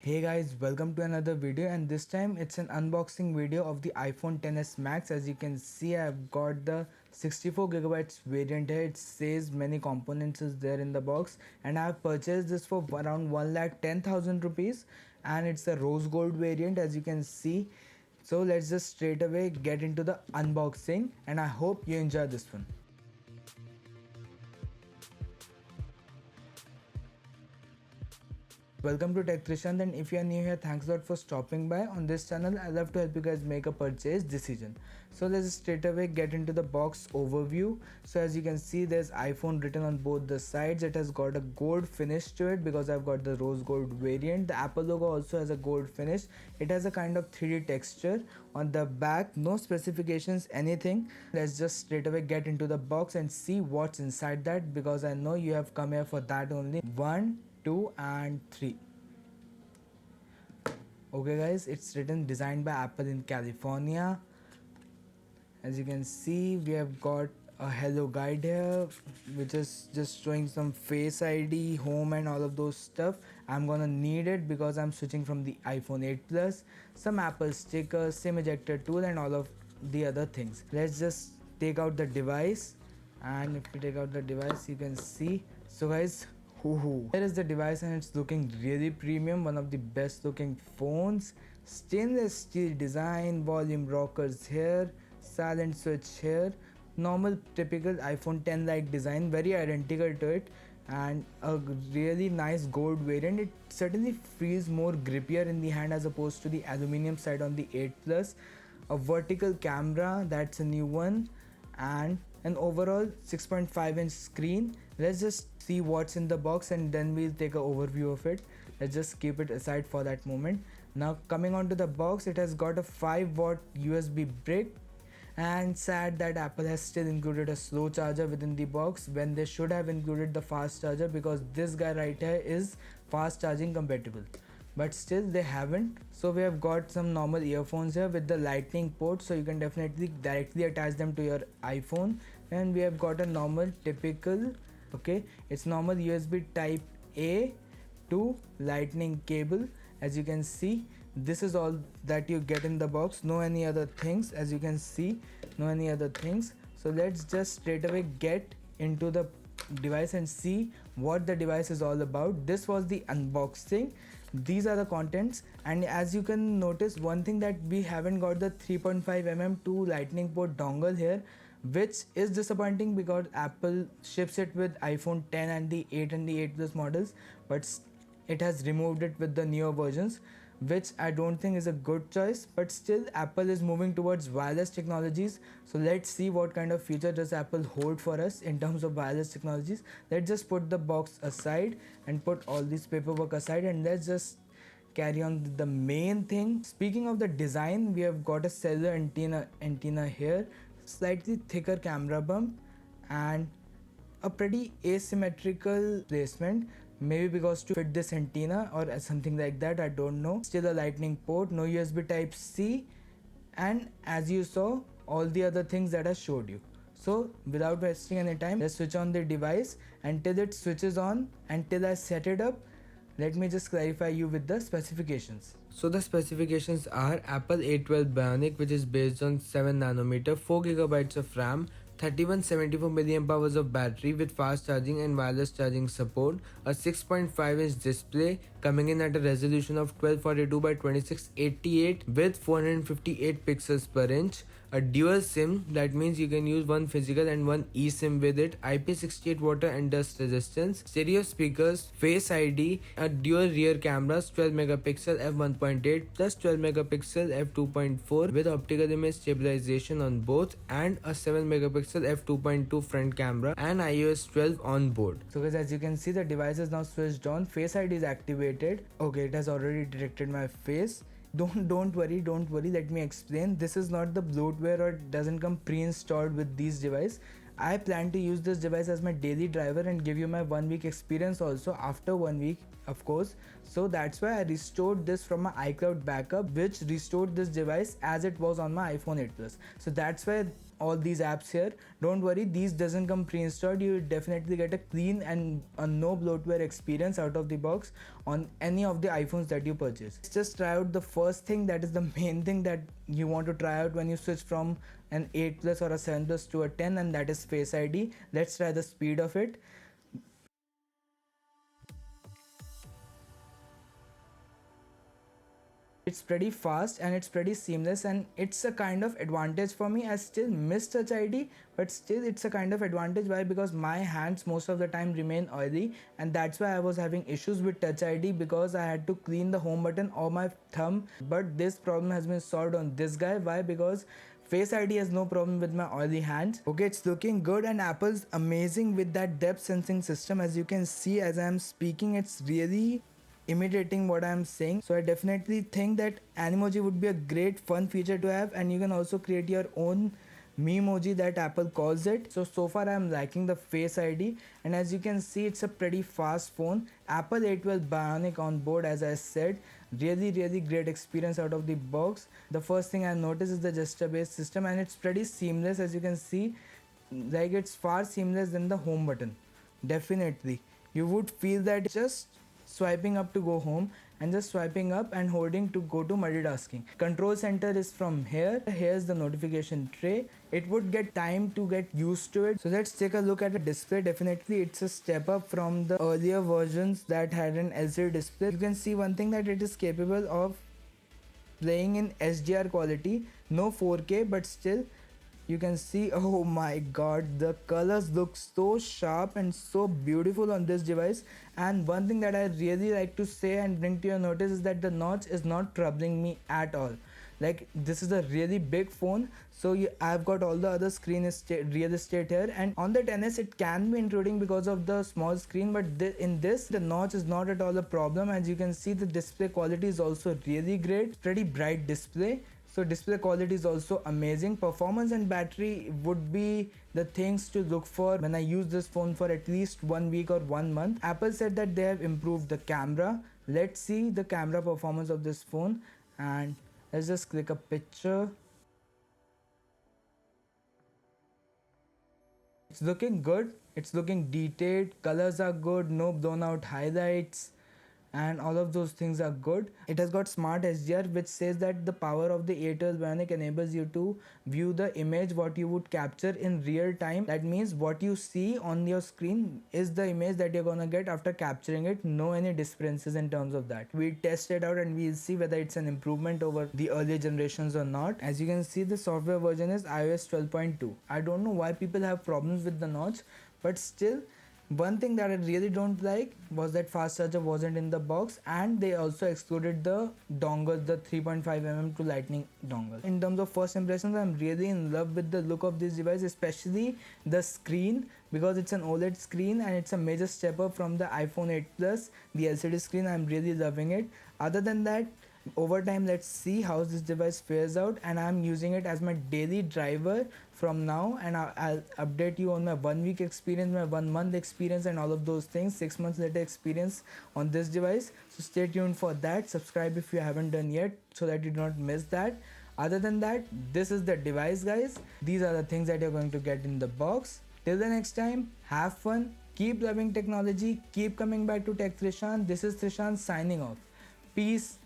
Hey guys, welcome to another video, and this time it's an unboxing video of the iPhone XS Max. As you can see, I've got the 64GB variant here. It says many components is there in the box, and I've purchased this for around 1,10,000 rupees, and it's a rose gold variant, as you can see. So let's just straight away get into the unboxing, and I hope you enjoy this one. Welcome to Tech Trishant, and if you are new here, thanks a lot for stopping by. On this channel, I love to help you guys make a purchase decision. So let's straight away get into the box overview. So as you can see, there's iPhone written on both the sides. It has got a gold finish to it because I've got the rose gold variant. The Apple logo also has a gold finish. It has a kind of 3D texture. On the back, no specifications, anything. Let's just straight away get into the box and see what's inside that, because I know you have come here for that only. 1, 2 and 3. Okay guys, it's written designed by Apple in California. As you can see, we have got a hello guide here, which is just showing some face ID, home and all of those stuff. I'm gonna need it because I'm switching from the iPhone 8 Plus. Some Apple stickers, SIM ejector tool and all of the other things. Let's just take out the device, and if you take out the device, you can see. So guys, here is the device, and it's looking really premium, one of the best looking phones. Stainless steel design, volume rockers here, silent switch here, normal typical iPhone 10 like design, very identical to it, and a really nice gold variant. It certainly feels more grippier in the hand as opposed to the aluminum side on the 8 Plus. A vertical camera, that's a new one, and an overall 6.5-inch screen. Let's just see what's in the box and then we'll take an overview of it. Let's just keep it aside for that moment. Now coming onto the box, it has got a 5-watt USB brick, and sad that Apple has still included a slow charger within the box when they should have included the fast charger, because this guy right here is fast charging compatible, but still they haven't. So we have got some normal earphones here with the lightning port, so you can definitely directly attach them to your iPhone. And we have got a normal typical, okay, it's normal USB type A to lightning cable. As you can see, this is all that you get in the box, no any other things. As you can see, no any other things. So let's just straight away get into the device and see what the device is all about. This was the unboxing. These are the contents, and as you can notice, one thing that we haven't got the 3.5mm to lightning port dongle here, which is disappointing because Apple ships it with iPhone 10 and the 8 and the 8 Plus models, but it has removed it with the newer versions, which I don't think is a good choice. But still, Apple is moving towards wireless technologies, so let's see what kind of future does Apple hold for us in terms of wireless technologies. Let's just put the box aside and put all this paperwork aside, and let's just carry on with the main thing. Speaking of the design, we have got a cellular antenna here, slightly thicker camera bump, and a pretty asymmetrical placement, maybe because to fit this antenna or something like that, I don't know. Still a lightning port, no USB type C, and as you saw, all the other things that I showed you. So without wasting any time, let's switch on the device. Until it switches on, until I set it up, let me just clarify you with the specifications. So the specifications are Apple A12 Bionic, which is based on 7nm, 4GB of RAM, 3174 mAh of battery with fast charging and wireless charging support, a 6.5-inch display coming in at a resolution of 1242 by 2688 with 458 pixels per inch, a dual SIM, that means you can use one physical and one eSIM with it, IP68 water and dust resistance, stereo speakers, Face ID, a dual rear cameras, 12 megapixel f1.8 plus 12 megapixel f2.4 with optical image stabilization on both, and a 7 megapixel f2.2 front camera and iOS 12 on board. So guys, as you can see, the device is now switched on. Face ID is activated. Okay, it has already detected my face. Don't worry, let me explain. This is not the bloatware, or it doesn't come pre-installed with these devices. I plan to use this device as my daily driver and give you my 1 week experience also after 1 week, of course. So that's why I restored this from my iCloud backup, which restored this device as it was on my iPhone 8 Plus. So that's why all these apps here. Don't worry, these doesn't come pre-installed. You definitely get a clean and a no bloatware experience out of the box on any of the iPhones that you purchase. Let's just try out the first thing, that is the main thing that you want to try out when you switch from an 8 plus or a 7 plus to a 10, and that is Face ID. Let's try the speed of it. It's pretty fast and it's pretty seamless, and it's a kind of advantage for me. I still miss Touch ID, but still it's a kind of advantage. Why? Because my hands most of the time remain oily, and that's why I was having issues with Touch ID, because I had to clean the home button or my thumb. But this problem has been solved on this guy. Why? Because Face ID has no problem with my oily hands. Okay, it's looking good, and Apple's amazing with that depth sensing system. As you can see, as I'm speaking, it's really imitating what I'm saying. So I definitely think that Animoji would be a great fun feature to have, and you can also create your own memoji that Apple calls it. So far I'm liking the Face ID, and as you can see, it's a pretty fast phone. Apple A12 Bionic on board, as I said. Really great experience out of the box. The first thing I noticed is the gesture based system, and it's pretty seamless. As you can see, like, it's far seamless than the home button. Definitely you would feel that just swiping up to go home and just swiping up and holding to go to multitasking. Control center is from here. Here's the notification tray. It would get time to get used to it. So let's take a look at the display. Definitely it's a step up from the earlier versions that had an LCD display. You can see one thing, that it is capable of playing in HDR quality, no 4K, but still you can see, oh my god, the colors look so sharp and so beautiful on this device. And one thing that I really like to say and bring to your notice is that the notch is not troubling me at all. Like, this is a really big phone, so I've got all the other real estate here, and on the 10s it can be intruding because of the small screen, but in this the notch is not at all a problem. As you can see, the display quality is also really great. Pretty bright display, so display quality is also amazing. Performance and battery would be the things to look for when I use this phone for at least 1 week or 1 month. Apple said that they have improved the camera. Let's see the camera performance of this phone, and let's just click a picture. It's looking good. It's looking detailed. Colors are good. No blown out highlights, and all of those things are good. It has got smart HDR, which says that the power of the A12 Bionic enables you to view the image what you would capture in real time. That means what you see on your screen is the image that you're gonna get after capturing it. No any differences in terms of that. We'll test it out and we'll see whether it's an improvement over the earlier generations or not. As you can see, the software version is iOS 12.2. I don't know why people have problems with the notch, but still, one thing that I really don't like was that fast charger wasn't in the box, and they also excluded the dongle, the 3.5mm to lightning dongle. In terms of first impressions, I'm really in love with the look of this device, especially the screen, because it's an OLED screen and it's a major step up from the iPhone 8 Plus, the LCD screen. I'm really loving it. Other than that, over time, let's see how this device fares out, and I'm using it as my daily driver from now, and I'll update you on my 1 week experience, my 1 month experience, and all of those things, 6 months later experience on this device. So stay tuned for that. Subscribe if you haven't done yet, so that you do not miss that. Other than that, this is the device, guys. These are the things that you're going to get in the box. Till the next time, have fun, keep loving technology, keep coming back to Tech Trishant. This is Trishant signing off. Peace